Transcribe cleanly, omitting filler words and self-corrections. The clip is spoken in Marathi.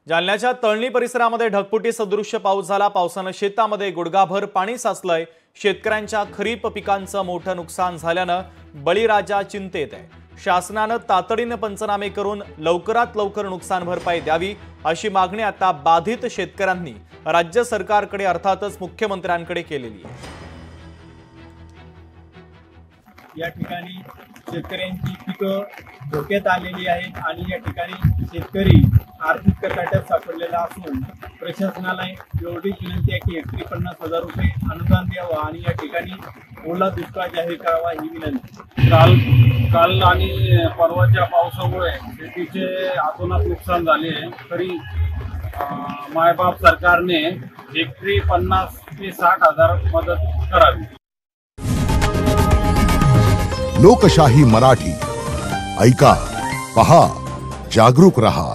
जालन्याच्या तळणी परिसरामध्ये ढगफुटी सदृश्य पाऊस झाला। पावसाने शेतामध्ये गुडघाभर पाणी साचलंय। शेतकऱ्यांच्या खरीप पिकांचं मोठं नुकसान झाल्यानं बळीराजा चिंतेत आहे। शासनाने तातडीने पंचनामे करून लवकरात लवकर नुकसान भरपाई द्यावी अशी मागणी आता बाधित शेतकऱ्यांनी राज्य सरकारकडे अर्थातच मुख्यमंत्र्यांकडे केलेली आहे। या ठिकाणी शेतकऱ्यांची पिकं धोक्यात आलेली आहेत आणि या ठिकाणी शेतकरी आर्थिक कचाट्यात सापडलेला असून प्रशासनाला एवढी विनंती आहे की हेक्टरी 50,000 रुपये अनुदान द्यावं आणि या ठिकाणी ओला दुष्काळ जाहीर करावा ही विनंती। काल आणि परवाच्या पावसामुळे शेतीचे अतोनात नुकसान झाले आहे। तरी मायबाप सरकारने हेक्टरी 50 ते 60,000 मदत करावी। लोकशाही मराठी ऐका, पहा, जागरूक रहा।